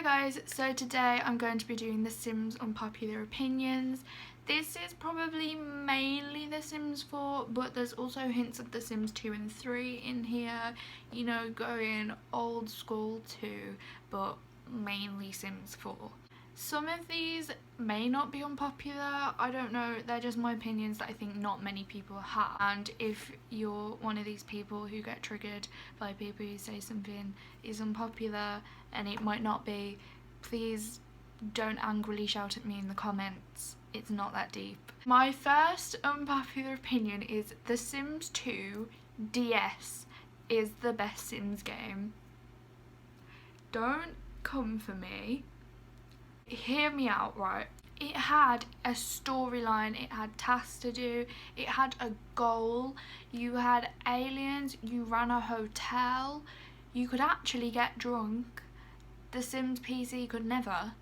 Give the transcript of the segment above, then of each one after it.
guys, so today I'm going to be doing The Sims Unpopular Opinions. This is probably mainly The Sims 4, but there's also hints of The Sims 2 and 3 in here, you know, going old school too, but mainly Sims 4. Some of these may not be unpopular, I don't know, they're just my opinions that I think not many people have. And if you're one of these people who get triggered by people who say something is unpopular and it might not be, please don't angrily shout at me in the comments. It's not that deep. My first unpopular opinion is The Sims 2 DS is the best Sims game. Don't come for me. Hear me out, right? It had a storyline, it had tasks to do, it had a goal, you had aliens, you ran a hotel, you could actually get drunk. The Sims PC could never.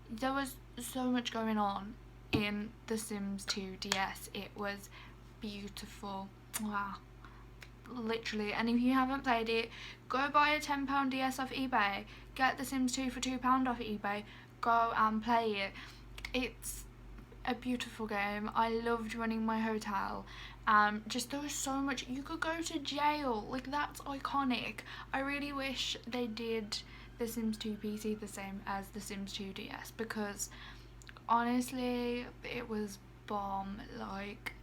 There was so much going on in The Sims 2 DS. It was beautiful. Wow. Literally. And if you haven't played it, go buy a £10 DS off eBay, get The Sims 2 for £2 off eBay, go and play it. It's a beautiful game. I loved running my hotel. Just there was so much. You could go to jail, like that's iconic. I really wish they did The Sims 2 PC the same as The Sims 2 DS, because honestly it was bomb. Like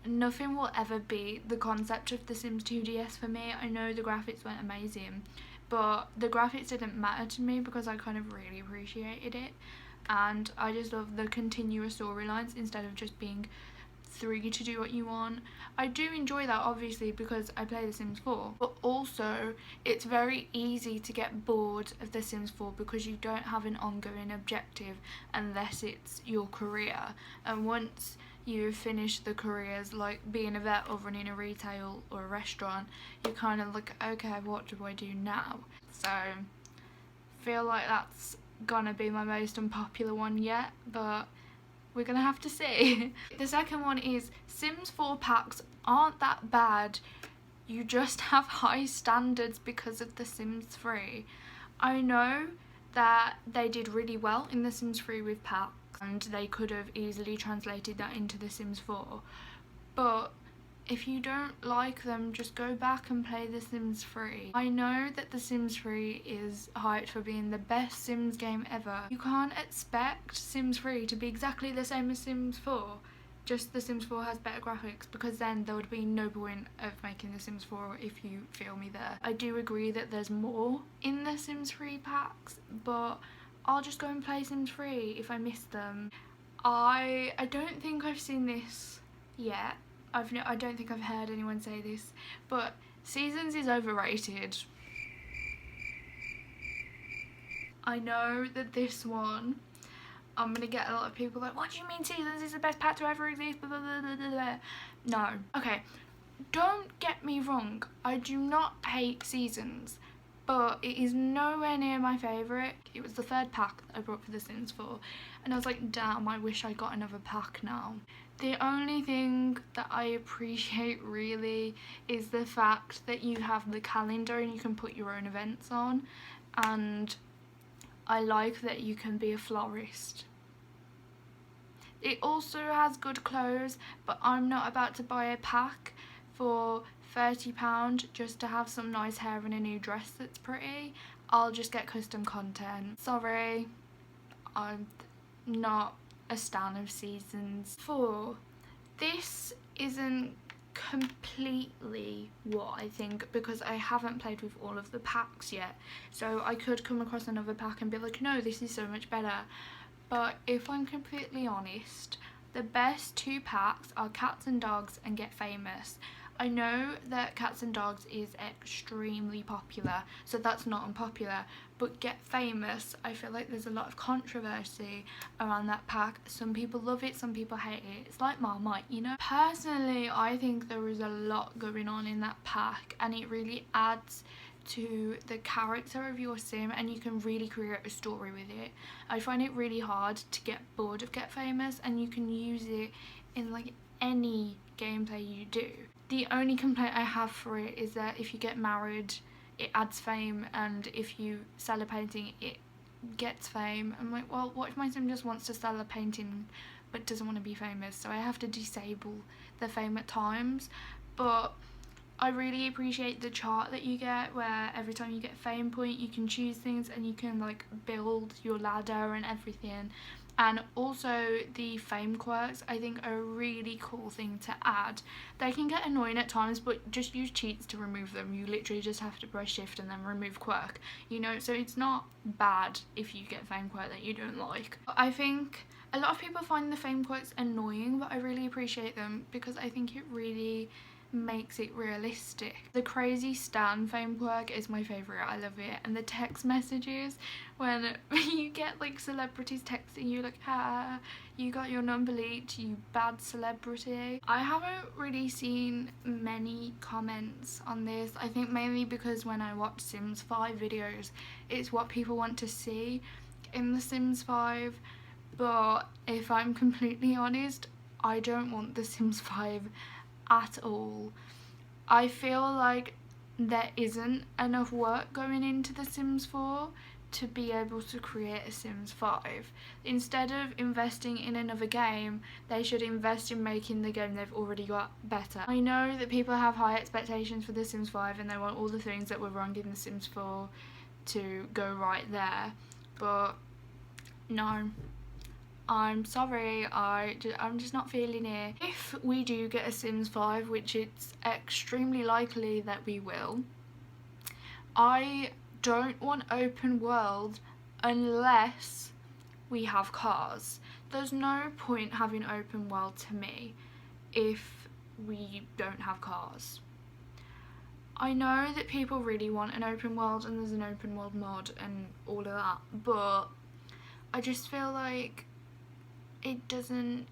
nothing will ever beat the concept of The Sims 2 DS for me. I know the graphics weren't amazing, but the graphics didn't matter to me because I kind of really appreciated it, and I just love the continuous storylines instead of just being 3 to do what you want. I do enjoy that obviously because I play The Sims 4, but also it's very easy to get bored of The Sims 4 because you don't have an ongoing objective unless it's your career, and once you finish the careers like being a vet or running a retail or a restaurant, you're kind of like, okay, what do I do now? So I feel like that's gonna be my most unpopular one yet, but we're gonna have to see. The second one is Sims 4 packs aren't that bad, you just have high standards because of The Sims 3. I know that they did really well in The Sims 3 with packs, and they could have easily translated that into The Sims 4, but if you don't like them, just go back and play The Sims 3. I know that The Sims 3 is hyped for being the best Sims game ever. You can't expect Sims 3 to be exactly the same as Sims 4, just The Sims 4 has better graphics, because then there would be no point of making The Sims 4, if you feel me there. I do agree that there's more in The Sims 3 packs, but I'll just go and play Sims 3 if I miss them. I don't think I've seen this yet. I don't think I've heard anyone say this, but Seasons is overrated. I know that this one, I'm gonna get a lot of people like, what do you mean Seasons is the best pack to ever exist? Blah, blah, blah, blah, blah. No. Okay, don't get me wrong, I do not hate Seasons, but it is nowhere near my favourite. It was the third pack that I brought for The Sims 4, and I was like, damn, I wish I got another pack now. The only thing that I appreciate really is the fact that you have the calendar and you can put your own events on, and I like that you can be a florist. It also has good clothes, but I'm not about to buy a pack for £30 just to have some nice hair and a new dress that's pretty. I'll just get custom content. Sorry, I'm not a stan of Seasons 4. This isn't completely what I think, because I haven't played with all of the packs yet, so I could come across another pack and be like, no, this is so much better. But if I'm completely honest, the best 2 packs are Cats and Dogs and Get Famous. I know that Cats and Dogs is extremely popular, so that's not unpopular, but Get Famous, I feel like there's a lot of controversy around that pack. Some people love it, some people hate it. It's like Marmite, you know? Personally, I think there is a lot going on in that pack, and it really adds to the character of your sim, and you can really create a story with it. I find it really hard to get bored of Get Famous, and you can use it in like any gameplay you do. The only complaint I have for it is that if you get married, it adds fame, and if you sell a painting, it gets fame. I'm like, well, what if my sim just wants to sell a painting but doesn't want to be famous? So I have to disable the fame at times. But I really appreciate the chart that you get, where every time you get a fame point you can choose things and you can like build your ladder and everything. And also the fame quirks, I think, are a really cool thing to add. They can get annoying at times, but just use cheats to remove them. You literally just have to press shift and then remove quirk, you know, so it's not bad if you get fame quirk that you don't like. I think a lot of people find the fame quirks annoying, but I really appreciate them because I think it really makes it realistic. The crazy Stan fame quirk is my favourite. I love it. And the text messages, when you get like celebrities texting you like, ah, you got your number leaked, you bad celebrity. I haven't really seen many comments on this. I think mainly because when I watch Sims 5 videos, it's what people want to see in the Sims 5. But if I'm completely honest, I don't want the Sims 5 at all. I feel like there isn't enough work going into the Sims 4 to be able to create a Sims 5. Instead of investing in another game, they should invest in making the game they've already got better. I know that people have high expectations for the Sims 5 and they want all the things that were wrong in the Sims 4 to go right there, but no. I'm sorry, I'm just not feeling it. If we do get a Sims 5, which it's extremely likely that we will, I don't want open world unless we have cars. There's no point having open world to me if we don't have cars. I know that people really want an open world and there's an open world mod and all of that, but I just feel like it doesn't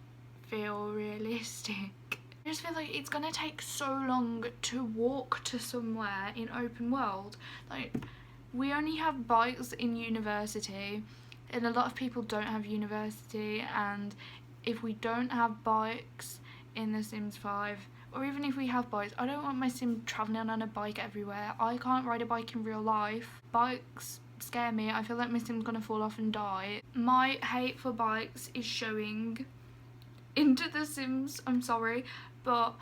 feel realistic. I just feel like it's gonna take so long to walk to somewhere in open world. Like, we only have bikes in university and a lot of people don't have university, and if we don't have bikes in the Sims 5, or even if we have bikes, I don't want my sim travelling on a bike everywhere. I can't ride a bike in real life. Bikes scare me. I feel like my sim's gonna fall off and die. My hate for bikes is showing into the Sims, I'm sorry, but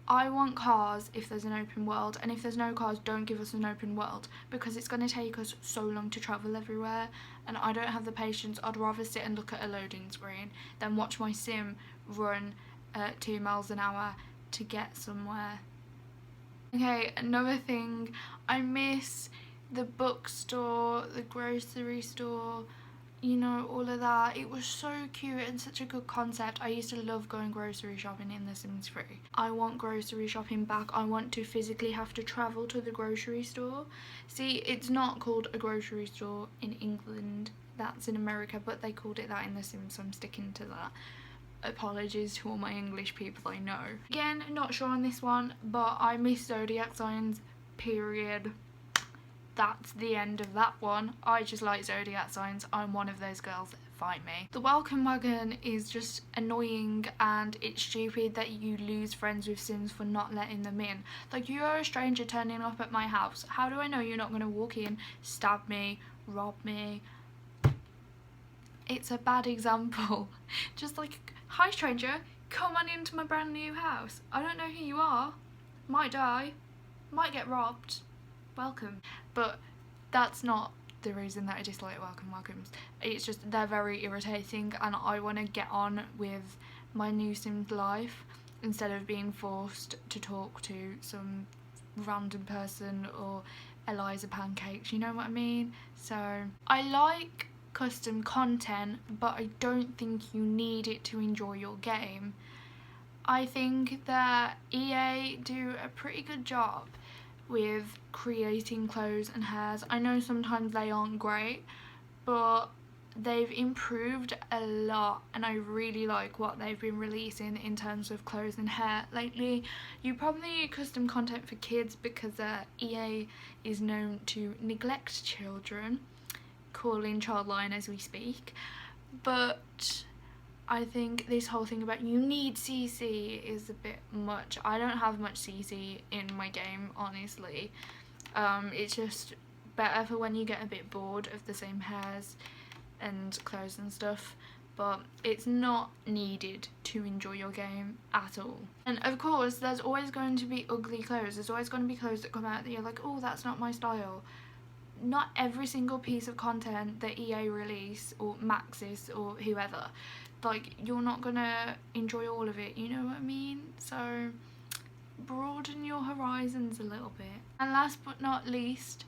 I want cars if there's an open world, and if there's no cars, don't give us an open world because it's gonna take us so long to travel everywhere and I don't have the patience. I'd rather sit and look at a loading screen than watch my sim run at 2 miles an hour to get somewhere. Okay, another thing, I miss the bookstore, the grocery store, you know, all of that. It was so cute and such a good concept. I used to love going grocery shopping in The Sims 3. I want grocery shopping back. I want to physically have to travel to the grocery store. See, it's not called a grocery store in England, that's in America, but they called it that in The Sims, so I'm sticking to that. Apologies to all my English people I know. Again, not sure on this one, but I miss zodiac signs, period. That's the end of that one. I just like zodiac signs. I'm one of those girls. Find me. The welcome wagon is just annoying, and it's stupid that you lose friends with Sims for not letting them in. Like, you are a stranger turning up at my house. How do I know you're not going to walk in, stab me, rob me? It's a bad example. Just like, hi stranger, come on into my brand new house. I don't know who you are. Might die. Might get robbed. Welcome. But that's not the reason that I dislike welcome wagons. It's just they're very irritating, and I want to get on with my new Sims life instead of being forced to talk to some random person or Eliza Pancakes, you know what I mean? So I like custom content, but I don't think you need it to enjoy your game. I think that EA do a pretty good job with creating clothes and hairs. I know sometimes they aren't great, but they've improved a lot, and I really like what they've been releasing in terms of clothes and hair lately. You probably need custom content for kids because EA is known to neglect children, calling child line as we speak, but I think this whole thing about you need CC is a bit much. I don't have much CC in my game, honestly. It's just better for when you get a bit bored of the same hairs and clothes and stuff, but it's not needed to enjoy your game at all. And of course there's always going to be ugly clothes, there's always going to be clothes that come out that you're like, oh, that's not my style. Not every single piece of content that EA release, or Maxis, or whoever, like, you're not gonna enjoy all of it, you know what I mean? So broaden your horizons a little bit. And last but not least,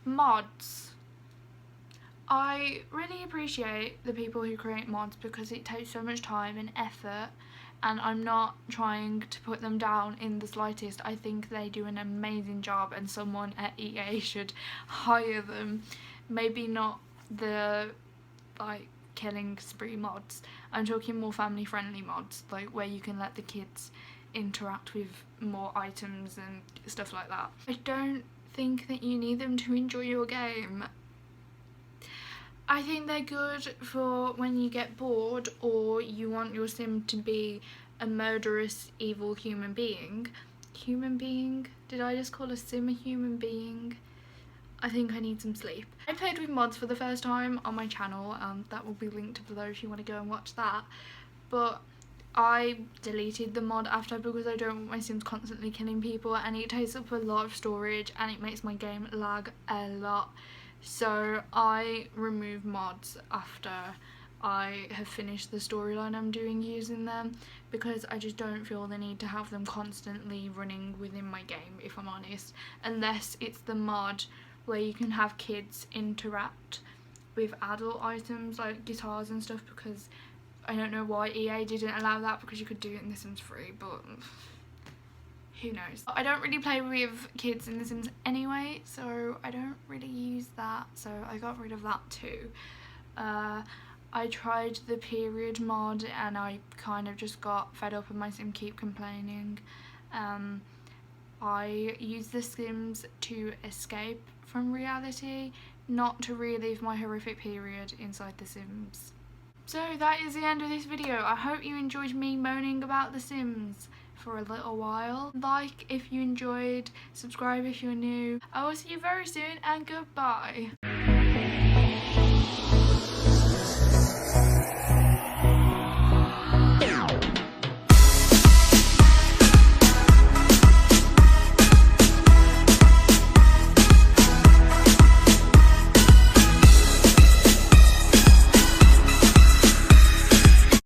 mods. I really appreciate the people who create mods because it takes so much time and effort, and I'm not trying to put them down in the slightest. I think they do an amazing job and someone at EA should hire them. Maybe not the like killing spree mods, I'm talking more family friendly mods, like where you can let the kids interact with more items and stuff like that. I don't think that you need them to enjoy your game. I think they're good for when you get bored or you want your sim to be a murderous, evil human being. Human being? Did I just call a sim a human being? I think I need some sleep. I played with mods for the first time on my channel, that will be linked below if you want to go and watch that. But I deleted the mod after because I don't want my sims constantly killing people, and it takes up a lot of storage and it makes my game lag a lot. So I remove mods after I have finished the storyline I'm doing using them, because I just don't feel the need to have them constantly running within my game, if I'm honest, unless it's the mod where you can have kids interact with adult items like guitars and stuff, because I don't know why EA didn't allow that, because you could do it in The Sims 3, but who knows. I don't really play with kids in The Sims anyway, so I don't really use that, so I got rid of that too. I tried the period mod and I kind of just got fed up and my sim keep complaining. I use The Sims to escape from reality, not to relive my horrific period inside The Sims. So that is the end of this video. I hope you enjoyed me moaning about The Sims for a little while. Like if you enjoyed, subscribe if you're new. I will see you very soon, and goodbye.